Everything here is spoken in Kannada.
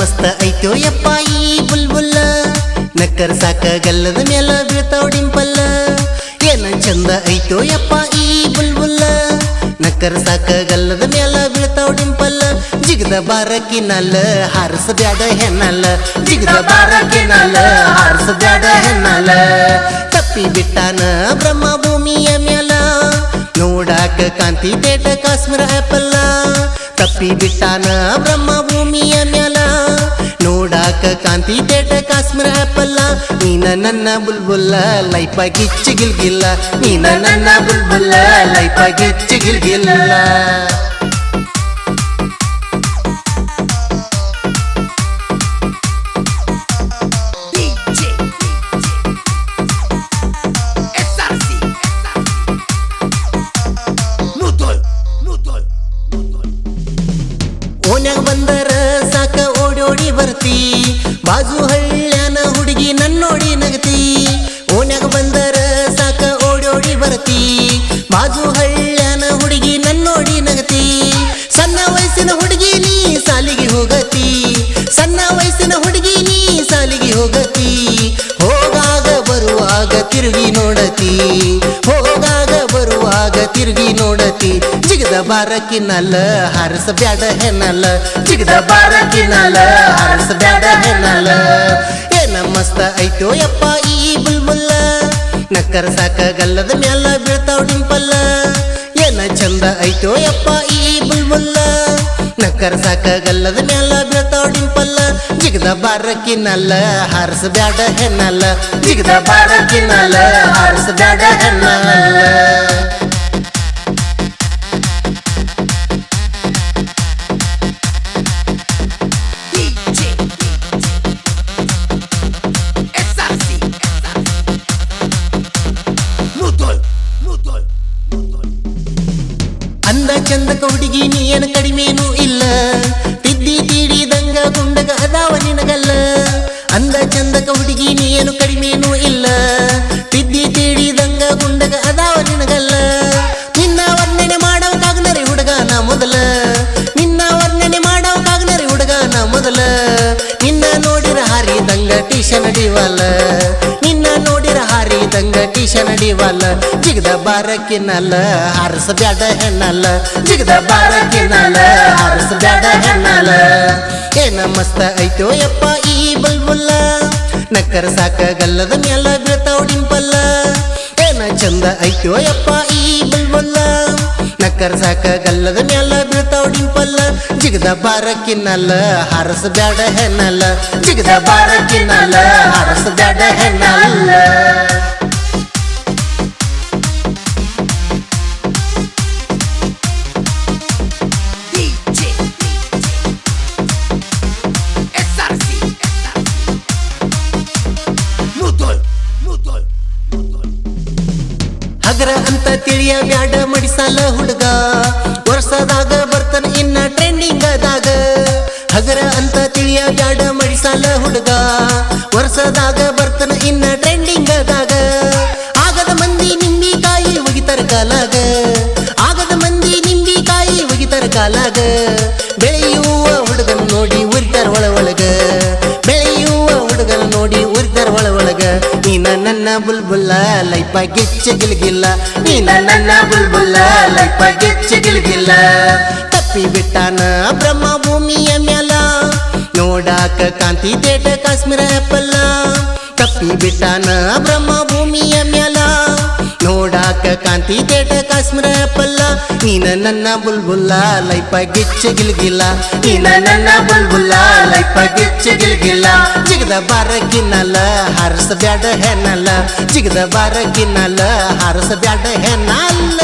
ಮಸ್ತ ಐತೋ ಯಪ್ಪ ಈ ಬುಲ್ಬುಲ್ಲ ನಕ್ಕರ್ ಸಾಕ ಗಲ್ಲದ ಮ್ಯಾಲ ಬೀಳ್ತಾವ್ ಡಿಂಪಲ್ಲ ಏನ ಚಂದ ಐತೋ ಯಪ್ಪ ಈ ಬುಲ್ಬುಲ್ಲ ನಕ್ಕರ್ ಸಾಕ ಗಲ್ಲದ ಮ್ಯಾಲ ಬೀಳ್ತಾವ್ ಡಿಂಪಲ್ಲ ಜಿಗದ ಬಾರಕಿನಲ್ಲ ಹಾರಸ ಬ್ಯಾಡ ಹೆಣ್ಣಲ್ಲ ಜಿಗದ ಬಾರಕಿನಲ್ಲ ಹಾರಸ ಬ್ಯಾಡ ಹೆಣ್ಣಲ್ಲ ತಪ್ಪಿ ಬಿಟ್ಟಾನ ಬ್ರಹ್ಮ ಭೂಮಿಯ ಮ್ಯಾಲ ನೋಡಾಕ ಕಾಂತಿ ತೇಟ ಕಾಶ್ಮೀರ ಆಪಲ್ಲ ತಪ್ಪಿ ಬಿಟ್ಟಾನ ಬ್ರಹ್ಮ ಭೂಮಿಯ ಮ್ಯಾಲ ನೋಡಾಕ ಕಾಂತಿ ತೇಟ ಕಾಶ್ಮೀರ ಆಪಲ್ಲ ನೀನ ನನ್ನ ಬುಲ್ಬುಲ್ಲ ಲೈಫ ಗಿಚ್ಚಿಗಿಲ್ಗಿಲ್ಲ ನೀನ ನನ್ನ ಬುಲ್ಬುಲ್ಲ ಲೈಫ ಗಿಚ್ಚಿಗಿಲ್ಗಿಲ್ಲ ಓನ್ಯಾಗ ಬಂದರ ಸಾಕ ಓಡೋಡಿ ಬರ್ತಿ ಬಾಜು ಹಳ್ಳ್ಯಾನ ಹುಡುಗಿ ನನ್ನೋಡಿ ನಗತಿ ಓನ್ಯಾಗ ಬಂದರ ಸಾಕ ಓಡೋಡಿ ಬರ್ತಿ ಬಾಜು ಹಳ್ಳ್ಯಾನ ಹುಡುಗಿ ನನ್ನೋಡಿ ನಗತಿ ಸಣ್ಣ ವಯಸ್ಸಿನ ಹುಡುಗಿ ನೀ ಸಾಲಿಗೆ ಹೋಗತಿ ಸಣ್ಣ ವಯಸ್ಸಿನ ಹುಡುಗಿ ನೀ ಸಾಲಿಗೆ ಹೋಗತಿ ಹೋಗಾಗ ಬರುವಾಗ ತಿರುಗಿ ನೋಡತಿ ಹೋಗಾಗ ಬರುವಾಗ ತಿರುಗಿ ನೋಡತಿ ಜಿಗದ ಬಾರಕಿನಲ್ಲ ಹಾರಸ ಬ್ಯಾಡ ಹೆಣ್ಣಲ್ಲ ಜಿಗದ ಬಾರಕಿನಲ್ಲ ಹಾರಸ ಬ್ಯಾಡ ಹೆಣ್ಣಲ್ಲ ಏನ ಮಸ್ತ ಐತೋ ಯಪ್ಪ ಈ ಬುಲ್ಬುಲ್ಲ ನಕ್ಕರ ಸಾಕ ಗಲ್ಲದ ಮ್ಯಾಲ ಬೀಳ್ತಾವ್ ಡಿಂಪಲ್ಲ ಏನ ಚಂದ ಐತೋ ಯಪ್ಪ ಈ ಬುಲ್ಬುಲ್ಲ ನಕ್ಕರ ಸಾಕ ಗಲ್ಲದ ಮ್ಯಾಲ ಬೀಳ್ತಾವ್ ಡಿಂಪಲ್ಲ ಜಿಗದ ಬಾರಕಿನಲ್ಲ ಹಾರಸ ಬ್ಯಾಡ ಹೆಣ್ಣಲ್ಲ ಜಿಗದ ಬಾರಕಿನಲ್ಲ ಹಾರಸ ಬ್ಯಾಡ ಹೆಣ್ಣಲ್ಲ ಅಂದ ಚಂದಕ ಹುಡುಗಿ ನೀ ಏನು ಕಡಿಮೇನೂ ಇಲ್ಲ ತಿದ್ದಿ ತೀಡಿದಂಗ ಗುಂಡಗ ಅದಾವ ನಿನಗಲ್ಲ ಅಂದ ಚಂದಕ ಹುಡುಗಿ ನೀ ಏನು ಕಡಿಮೇನೂ ಇಲ್ಲ ತಿದ್ದಿ ತೀಡಿದಂಗ ಗುಂಡಗ ಅದಾವ ನಿನಗಲ್ಲ ನಿನ್ನ ವರ್ಣನೆ ಮಾಡವಕಾಗ್ನರಿ ಹುಡುಗನ ಮೊದಲ ನಿನ್ನ ವರ್ಣನೆ ಮಾಡವಕಾಗ್ನರಿ ಹುಡುಗನ ಮೊದಲ ನಿನ್ನ ನೋಡಿರ ಹಾರಿದಂಗ ಟೀಶನ್ ಅಡಿವಲ್ಲ ನಿನ್ನ ನೋಡಿರ ಹಾರಿದಂಗ ಟೀಶನ್ ಅಡಿವಲ್ಲ ಜಿಗದ ಬಾರಕಿನಲ್ಲ ಹಾರಸ ಬ್ಯಾಡ ಹೆಣ್ಣಲ್ಲ ಜಿಗದ ಬಾರಕಿನಲ್ಲ ಹಾರಸ ಬ್ಯಾಡ ಹೆಣ್ಣಲ್ಲ ಏನ ಮಸ್ತ ಐತೋ ಯಪ್ಪ ಈ ಬುಲ್ಬುಲ್ಲ ನಕ್ಕರ ಸಾಕ ಗಲ್ಲದ ಮ್ಯಾಲ ಬೀಳ್ತಾವ್ ಡಿಂಪಲ್ಲ ಏನ ಚಂದ ಐತೋ ಯಪ್ಪ ಈ ಬುಲ್ಬುಲ್ಲ ನಕ್ಕರ ಸಾಕ ಗಲ್ಲದ ಮ್ಯಾಲ ಬೀಳ್ತಾವ್ ಡಿಂಪಲ್ಲ ಜಿಗದ ಬಾರಕಿನಲ್ಲ ಹಾರಸ ಬ್ಯಾಡ ಹೆಣ್ಣಲ್ಲ ಜಿಗದ ಬಾರಕಿನಲ್ಲ ಹಾರಸ ಬ್ಯಾಡ ಹೆಣ್ಣಲ್ಲ ಹಗರ ಅಂತ ತಿಳಿಯ ಬ್ಯಾಡ ಮಡಿಸಾಲ ಹುಡುಗ ವರ್ಷದಾಗ ಬರ್ತನ ಇನ್ನ ಟ್ರೆಂಡಿಂಗದಾಗ ಹಗರ ಅಂತ ತಿಳಿಯ ಬ್ಯಾಡ ಮಡಿಸಾಲ ಹುಡುಗ ವರ್ಷದಾಗ ಬರ್ತನ ಇನ್ನ ಟ್ರೆಂಡಿಂಗದಾಗ ಆಗದ ಮಂದಿ ನಿಂಬಿಕಾಯಿ ಒಗಿತರ ಕಾಲಾಗ ಆಗದ ಮಂದಿ ನಿಂಬಿಕಾಯಿ ಒಗಿತರ ಕಾಲಾಗ ಬೆಳೆಯುವ ಹುಡುಗನ ನೋಡಿ ಉರಿತಾರ ಒಳಗ ಬೆಳೆಯುವ ಹುಡುಗನ ನೋಡಿ ಉರಿತಾರ ಒಳಗ ನೀನ ನನ್ನ ಬುಲ್ಬುಲ್ಲ ಲೈಫ ಗಿಚ್ಚಿಗಿಲ್ಗಿಲ್ಲ ನೀನ ನನ್ನ ಬುಲ್ಬುಲ್ಲ ಲೈಫ ಗಿಚ್ಚಿಗಿಲ್ಗಿಲ್ಲ ತಪ್ಪಿ ಬಿಟ್ಟಾನ ಬ್ರಹ್ಮ ಭೂಮಿಯ ಮ್ಯಾಲ ನೋಡಾಕ ಕಾಂತಿ ತೇಟ ಕಾಶ್ಮೀರ ಆಪಲ್ಲ ತಪ್ಪಿ ಬಿಟ್ಟಾನ ಬ್ರಹ್ಮ ಭೂಮಿಯ ಮ್ಯಾಲ ನೋಡಾಕ ಕಾಂತಿ ತೇಟ ಕಾಶ್ಮೀರ ಆಪಲ್ಲ ನೀನ ನನ್ನ ಬುಲ್ಬುಲ್ಲ ಲೈಫ ಗಿಚ್ಚಿಗಿಲ್ಗಿಲ್ಲ ನೀನ ನನ್ನ ಬುಲ್ಬುಲ್ಲ ಲೈಫ ಗಿಚ್ಚಿಗಿಲ್ಗಿಲ್ಲ ಜಿಗದ ಬಾರಕಿನಲ್ಲ ಹಾರಸ ಬ್ಯಾಡ ಹೆಣ್ಣಲ್ಲ ಜಿಗದ ಬಾರಕಿನಲ್ಲ ಹಾರಸ ಬ್ಯಾಡ ಹೆಣ್ಣಲ್ಲ